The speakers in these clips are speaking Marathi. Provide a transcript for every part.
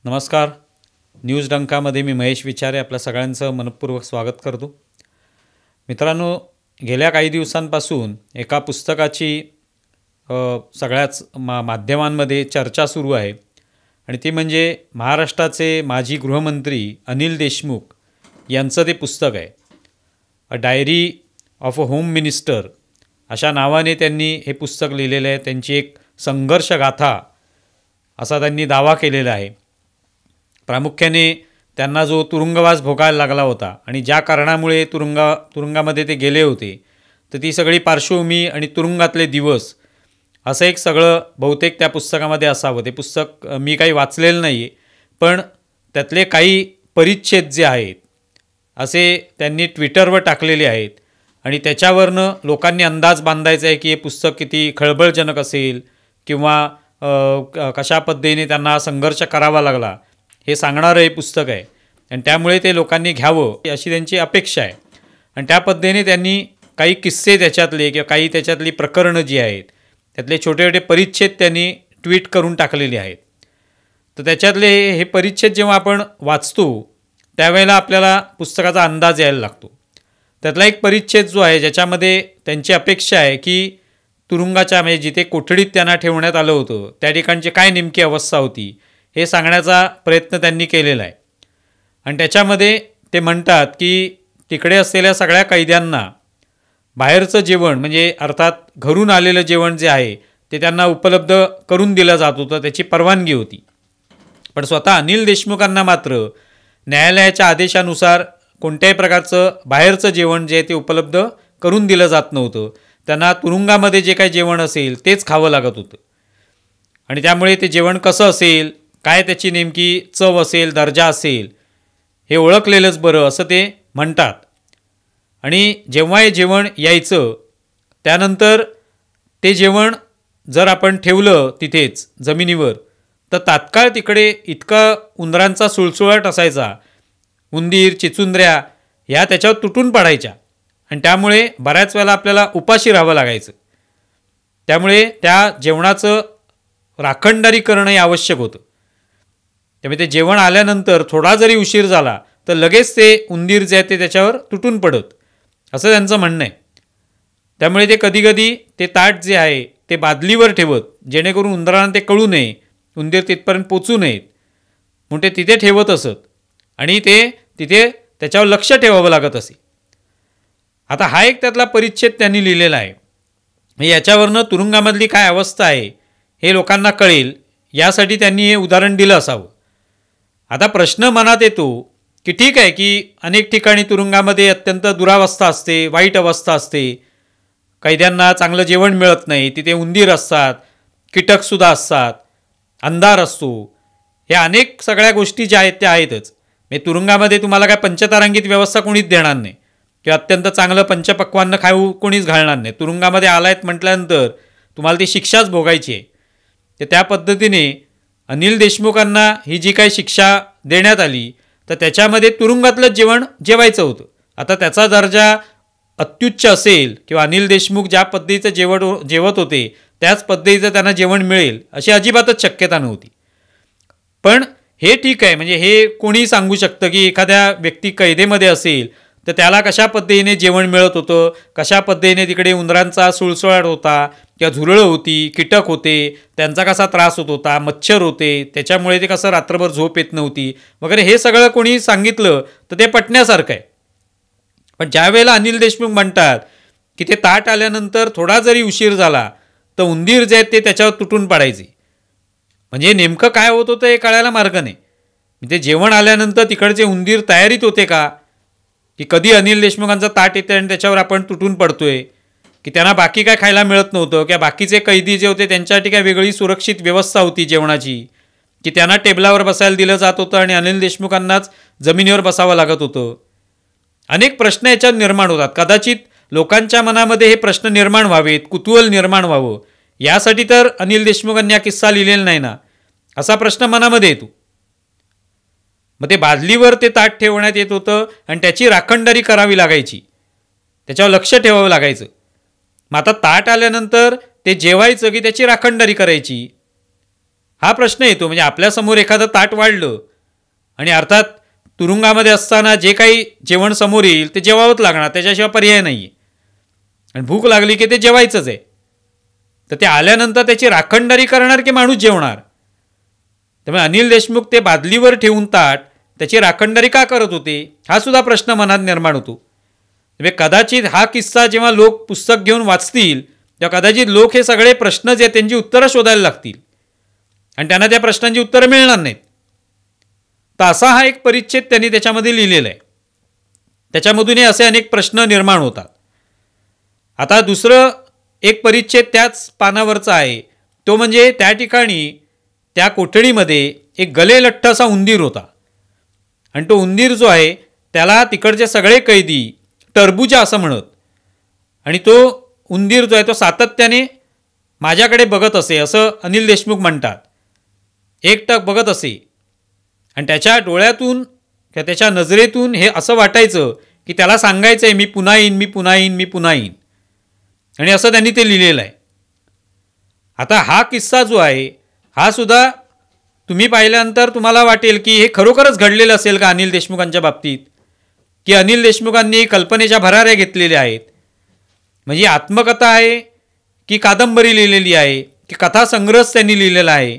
नमस्कार. न्यूज डंकामध्ये मी महेश विचारे आपल्या सगळ्यांचं मनपूर्वक स्वागत करतो. मित्रांनो, गेल्या काही दिवसांपासून एका पुस्तकाची सगळ्याच माध्यमांमध्ये चर्चा सुरू आहे आणि ती म्हणजे महाराष्ट्राचे माजी गृहमंत्री अनिल देशमुख यांचं ते पुस्तक आहे. A diary of a home minister अशा नावाने त्यांनी हे पुस्तक लिहिलेलं आहे. त्यांची एक संघर्षगाथा असा त्यांनी दावा केलेला आहे. प्रामुख्याने त्यांना जो तुरुंगवास भोगायला लागला होता आणि ज्या कारणामुळे तुरुंगामध्ये ते गेले होते, तर ती सगळी पार्श्वभूमी आणि तुरुंगातले दिवस असं एक सगळं बहुतेक त्या पुस्तकामध्ये असावं. ते पुस्तक मी काही वाचलेलं नाही आहे, पण त्यातले काही परिच्छेद जे आहेत असे त्यांनी ट्विटरवर टाकलेले आहेत आणि त्याच्यावरनं लोकांनी अंदाज बांधायचा आहे की हे पुस्तक किती खळबळजनक असेल किंवा कशा पद्धतीने त्यांना संघर्ष करावा लागला हे सांगणारं हे पुस्तक आहे आणि त्यामुळे ते लोकांनी घ्यावं अशी त्यांची अपेक्षा आहे. आणि त्या पद्धतीने त्यांनी काही किस्से त्याच्यातले किंवा काही त्याच्यातली प्रकरणं जी आहेत त्यातले छोटे छोटे परिच्छेद त्यांनी ट्विट करून टाकलेले आहेत. तर त्याच्यातले हे परिच्छेद जेव्हा आपण वाचतो त्यावेळेला आपल्याला पुस्तकाचा अंदाज यायला लागतो. त्यातला एक परिच्छेद जो आहे ज्याच्यामध्ये त्यांची अपेक्षा आहे की तुरुंगाच्या म्हणजे जिथे कोठडीत त्यांना ठेवण्यात आलं होतं त्या ठिकाणची काय नेमकी अवस्था होती हे सांगण्याचा प्रयत्न त्यांनी केलेला आहे. आणि त्याच्यामध्ये ते म्हणतात की तिकडे असलेल्या सगळ्या कैद्यांना बाहेरचं जेवण म्हणजे अर्थात घरून आलेलं जेवण जे आहे ते त्यांना उपलब्ध करून दिलं जात होतं, त्याची परवानगी होती. पण स्वतः अनिल देशमुखांना मात्र न्यायालयाच्या आदेशानुसार कोणत्याही प्रकारचं बाहेरचं जेवण जे आहे ते उपलब्ध करून दिलं जात नव्हतं. त्यांना तुरुंगामध्ये जे काही जेवण असेल तेच खावं लागत होतं. आणि त्यामुळे ते जेवण कसं असेल, काय त्याची नेमकी चव असेल, दर्जा असेल हे ओळखलेलंच बरं असं ते म्हणतात. आणि जेव्हा हे जेवण यायचं त्यानंतर ते जेवण जर आपण ठेवलं तिथेच जमिनीवर तर तात्काळ तिकडे इतका उंदरांचा सुळसुळाट असायचा, उंदीर चिचुंद्र्या ह्या त्याच्यावर तुटून पडायच्या आणि त्यामुळे बऱ्याच वेळेला आपल्याला उपाशी राहावं लागायचं. त्यामुळे त्या जेवणाचं राखणदारी करणं हे आवश्यक होतं. त्यामुळे ते जेवण आल्यानंतर थोडा जरी उशीर झाला तर लगेच ते उंदीर जे आहे ते त्याच्यावर तुटून पडत असं त्यांचं म्हणणं आहे. त्यामुळे ते कधीकधी ते ताट जे आहे ते बादलीवर ठेवत जेणेकरून उंदरांना ते कळू नये, उंदीर तिथपर्यंत पोचू नयेत म्हणून ते तिथे ठेवत असत आणि ते तिथे त्याच्यावर लक्ष ठेवावं लागत असे. आता हा एक त्यातला परिच्छेद त्यांनी लिहिलेला आहे. याच्यावरनं तुरुंगामधली काय अवस्था आहे हे लोकांना कळेल यासाठी त्यांनी हे उदाहरण दिलं असावं. आता प्रश्न मनात येतो की ठीक आहे की अनेक ठिकाणी तुरुंगामध्ये अत्यंत दुरावस्था असते, वाईट अवस्था असते, कैद्यांना चांगलं जेवण मिळत नाही, तिथे उंदीर असतात, कीटकसुद्धा असतात, अंधार असतो, ह्या अनेक सगळ्या गोष्टी ज्या आहेत त्या आहेतच. म्हणजे तुरुंगामध्ये तुम्हाला काय पंचतारांगित व्यवस्था कोणीच देणार नाही किंवा अत्यंत चांगलं पंचपक्वान्न खाऊ कोणीच घालणार नाही. तुरुंगामध्ये आलायत म्हटल्यानंतर तुम्हाला ती शिक्षाच भोगायची आहे. तर त्या पद्धतीने अनिल देशमुखांना ही जी काही शिक्षा देण्यात आली तर त्याच्यामध्ये तुरुंगातलं जेवण जेवायचं होतं. आता त्याचा दर्जा अत्युच्च असेल किंवा अनिल देशमुख ज्या पद्धतीचं जेवत होते त्याच पद्धतीचं त्यांना जेवण मिळेल अशी अजिबातच शक्यता नव्हती. पण हे ठीक आहे, म्हणजे हे कोणी सांगू शकतं की एखाद्या व्यक्ती कैदेमध्ये असेल तर त्याला कशा पद्धतीने जेवण मिळत होतं, कशा पद्धतीने तिकडे उंदरांचा सुळसुळाट होता किंवा झुरळं होती, कीटक होते, त्यांचा कसा त्रास होत होता, मच्छर होते, त्याच्यामुळे ते कसं रात्रभर झोप येत नव्हती वगैरे हे सगळं कोणी सांगितलं तर ते पटण्यासारखं आहे. पण ज्या वेळेला अनिल देशमुख म्हणतात की ते ताट आल्यानंतर थोडा जरी उशीर झाला तर उंदीर जे आहेत ते त्याच्यावर तुटून पडायचे, म्हणजे नेमकं काय होत होतं हे कळायला मार्ग नाही. म्हणजे जेवण आल्यानंतर तिकडचे उंदीर तयारीत होते का, की कधी अनिल देशमुखांचं ताट येते आणि त्याच्यावर आपण तुटून पडतोय, की त्यांना बाकी काय खायला मिळत नव्हतं किंवा बाकीचे कैदी जे होते त्यांच्यासाठी काय वेगळी सुरक्षित व्यवस्था होती जेवणाची, की त्यांना टेबलावर बसायला दिलं जात होतं आणि अनिल देशमुखांनाच जमिनीवर बसावं लागत होतं. अनेक प्रश्न याच्यात निर्माण होतात. कदाचित लोकांच्या मनामध्ये हे प्रश्न निर्माण व्हावेत, कुतूहल निर्माण व्हावं यासाठी तर अनिल देशमुखांनी हा किस्सा लिहिलेला नाही ना, असा प्रश्न मनामध्ये येतो. मग ते बादलीवर ते ताट ठेवण्यात येत होतं आणि त्याची राखणदारी करावी लागायची, त्याच्यावर लक्ष ठेवावं लागायचं. मग आता ताट आल्यानंतर ते जेवायचं की त्याची राखणदारी करायची. हा प्रश्न येतो. म्हणजे आपल्यासमोर एखादं ताट वाढलं आणि अर्थात तुरुंगामध्ये असताना जे काही जेवण समोर येईल ते जेवावंच लागणार, त्याच्याशिवाय पर्याय नाही आहे. आणि भूक लागली की ते जेवायचंच आहे. तर ते आल्यानंतर त्याची राखणदारी करणार की माणूस जेवणार? त्यामुळे अनिल देशमुख ते बादलीवर ठेवून ताट त्याची राखणदारी का करत होते, हा सुद्धा प्रश्न मनात निर्माण होतो. म्हणजे कदाचित हा किस्सा जेव्हा लोक पुस्तक घेऊन वाचतील तेव्हा कदाचित लोक हे सगळे प्रश्न जे त्यांची उत्तरं शोधायला लागतील आणि त्यांना त्या प्रश्नांची उत्तरं मिळणार नाहीत. तर असा हा एक परिच्छेद त्यांनी त्याच्यामध्ये लिहिलेला आहे. त्याच्यामधूनही असे अनेक प्रश्न निर्माण होतात. आता दुसरं एक परिच्छेद त्याच पानावरचा आहे, तो म्हणजे त्या ठिकाणी त्या कोठडीमध्ये एक गलेलठ्ठ असा उंदीर होता आणि तो उंदीर जो आहे त्याला तिकडचे सगळे कैदी टरबुजा असं म्हणत. आणि तो उंदीर जो आहे तो सातत्याने माझ्याकडे बघत असे असं अनिल देशमुख म्हणतात. एकटक बघत असे आणि त्याच्या डोळ्यातून किंवा त्याच्या नजरेतून हे असं वाटायचं की त्याला सांगायचं आहे मी पुन्हा येईन, मी पुन्हा येईन, मी पुन्हा येईन. आणि असं त्यांनी ते लिहिलेलं आहे. आता हा किस्सा जो आहे हा सुद्धा तुम्ही पाहिल्यानंतर तुम्हाला वाटेल की हे खरोखरच घडलेलं असेल का अनिल देशमुखांच्या बाबतीत, की अनिल देशमुखांनी कल्पनेच्या भराऱ्या घेतलेल्या आहेत. म्हणजे आत्मकथा आहे की कादंबरी लिहिलेली आहे की कथासंग्रहच त्यांनी लिहिलेला आहे,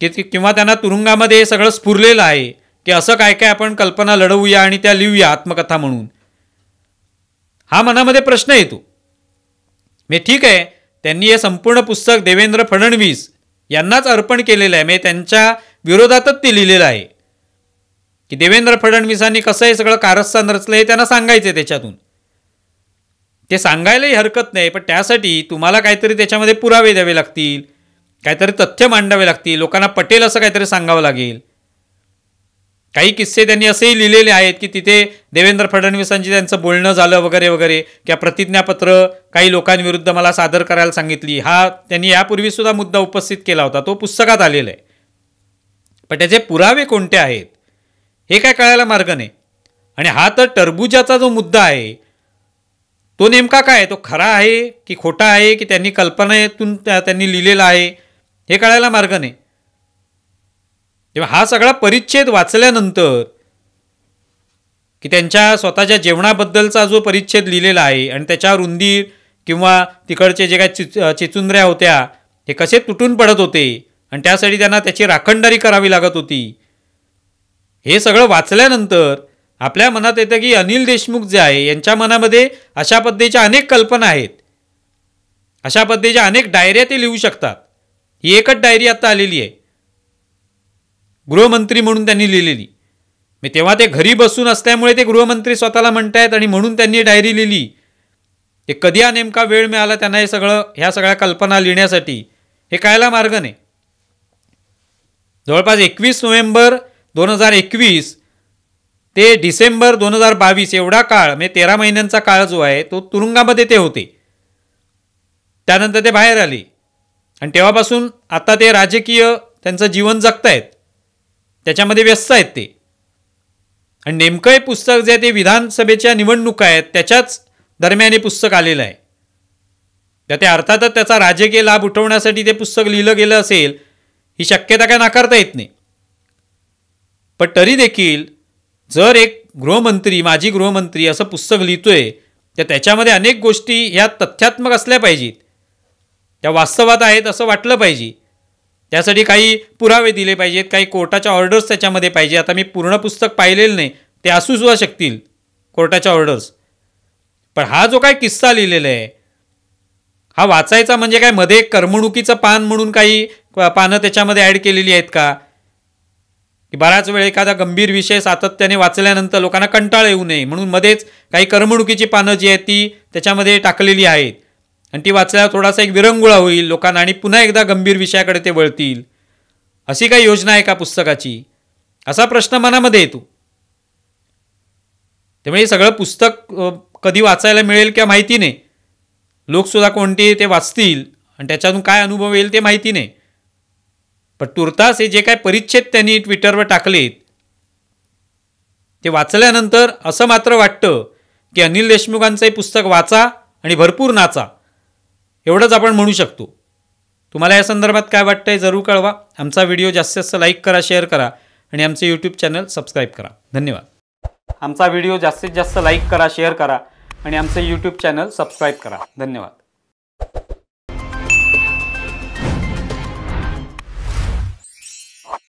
की किंवा त्यांना तुरुंगामध्ये सगळं स्फुरलेलं आहे की असं काय काय आपण कल्पना लढवूया आणि त्या लिहूया आत्मकथा म्हणून. हा मनामध्ये प्रश्न येतो. मी ठीक आहे, त्यांनी हे संपूर्ण पुस्तक देवेंद्र फडणवीस यांनाच अर्पण केलेलं आहे. म्हणजे त्यांच्या विरोधातच ते लिहिलेलं आहे की देवेंद्र फडणवीसांनी कसं हे सगळं कारस्थान रचलं हे त्यांना सांगायचं. त्याच्यातून ते सांगायलाही हरकत नाही, पण त्यासाठी तुम्हाला काहीतरी त्याच्यामध्ये पुरावे द्यावे लागतील, काहीतरी तथ्य मांडावे लागतील, लोकांना पटेल असं काहीतरी सांगावं लागेल. काही किस्से त्यांनी असेही लिहिलेले आहेत की तिथे देवेंद्र फडणवीसांची त्यांचं बोलणं झालं वगैरे वगैरे, किंवा प्रतिज्ञापत्र काही लोकांविरुद्ध मला सादर करायला सांगितली. हा त्यांनी यापूर्वीसुद्धा मुद्दा उपस्थित केला होता, तो पुस्तकात आलेला आहे. पण त्याचे पुरावे कोणते आहेत हे काय कळायला मार्ग नाही. आणि हा तर टरबुजाचा जो मुद्दा आहे तो नेमका काय, तो खरा आहे की खोटा आहे की त्यांनी कल्पनेतून त्यांनी लिहिलेला आहे हे कळायला मार्ग नाही. तेव्हा हा सगळा परिच्छेद वाचल्यानंतर की त्यांच्या स्वतःच्या जेवणाबद्दलचा जो परिच्छेद लिहिलेला आहे आणि त्याच्यावर उंदीर किंवा तिकडचे जे काही चिचुंद्र्या होत्या हे कसे तुटून पडत होते आणि त्यासाठी त्यांना त्याची राखणदारी करावी लागत होती, हे सगळं वाचल्यानंतर आपल्या मनात येतं की अनिल देशमुख जे आहे यांच्या मनामध्ये अशा पद्धतीच्या अनेक कल्पना आहेत, अशा पद्धतीच्या अनेक डायऱ्या ते लिहू शकतात. ही एकच डायरी आता आलेली आहे गृहमंत्री म्हणून त्यांनी लिहिलेली. मी तेव्हा ते घरी बसून असल्यामुळे ते गृहमंत्री स्वतःला म्हणतायत आणि म्हणून त्यांनी डायरी लिहिली. ते कधी हा नेमका वेळ मिळाला त्यांना हे सगळं ह्या सगळ्या कल्पना लिहिण्यासाठी हे कळायला मार्ग नाही. जवळपास 21 नोव्हेंबर 2021 ते डिसेंबर 2022 एवढा काळ, म्हणजे 13 महिन्यांचा काळ जो आहे तो तुरुंगामध्ये ते होते. त्यानंतर ते बाहेर आले आणि तेव्हापासून आता ते राजकीय त्यांचं जीवन जगतायत, त्याच्यामध्ये व्यस्त आहेत ते. आणि नेमकं हे पुस्तक जे आहे ते विधानसभेच्या निवडणुका आहेत त्याच्याच दरम्यान हे पुस्तक आलेलं आहे. तर ते अर्थातच त्याचा राजकीय लाभ उठवण्यासाठी ते पुस्तक लिहिलं गेलं असेल ही शक्यता काय नाकारता येत नाही. पण तरी देखील जर एक गृहमंत्री, माजी गृहमंत्री असं पुस्तक लिहितोय तर त्याच्यामध्ये अनेक गोष्टी ह्या तथ्यात्मक असल्या पाहिजेत, त्या वास्तवात आहेत असं वाटलं पाहिजे. त्यासाठी काही पुरावे दिले पाहिजेत, काही कोर्टाच्या ऑर्डर्स त्याच्यामध्ये पाहिजे. आता मी पूर्ण पुस्तक पाहिलेलं नाही, ते असू सुद्धा शकतील कोर्टाच्या ऑर्डर्स. पण हा जो काय किस्सा लिहिलेला आहे हा वाचायचा म्हणजे काय मध्ये करमणुकीचं पान म्हणून काही पानं त्याच्यामध्ये ॲड केलेली आहेत का, की बराच वेळ एखादा गंभीर विषय सातत्याने वाचल्यानंतर लोकांना कंटाळा येऊ नये म्हणून मध्येच काही करमणुकीची पानं जी आहेत ती त्याच्यामध्ये टाकलेली आहेत आणि ती वाचल्यावर थोडासा एक विरंगुळा होईल लोकांना आणि पुन्हा एकदा गंभीर विषयाकडे ते वळतील, अशी काही योजना आहे का पुस्तकाची, असा प्रश्न मनामध्ये येतो. त्यामुळे हे सगळं पुस्तक कधी वाचायला मिळेल किंवा माहिती नाही, लोकसुद्धा कोणते ते वाचतील आणि त्याच्यातून काय अनुभव येईल ते माहिती नाही. पण तुर्तास हे जे काय परिच्छेद त्यांनी ट्विटरवर टाकलेत ते वाचल्यानंतर असं मात्र वाटतं की अनिल देशमुखांचं हे पुस्तक वाचा आणि भरपूर नाचा, एवढंच आपण म्हणू शकतो. तुम्हाला या संदर्भात काय वाटतंय जरूर कळवा. आमचा व्हिडिओ जास्तीत जास्त लाईक करा, शेअर करा आणि आमचे यूट्यूब चॅनल सबस्क्राईब करा. धन्यवाद. आमचा व्हिडिओ जास्तीत जास्त लाईक करा, शेअर करा आणि आमचे यूट्यूब चॅनल सबस्क्राईब करा. धन्यवाद.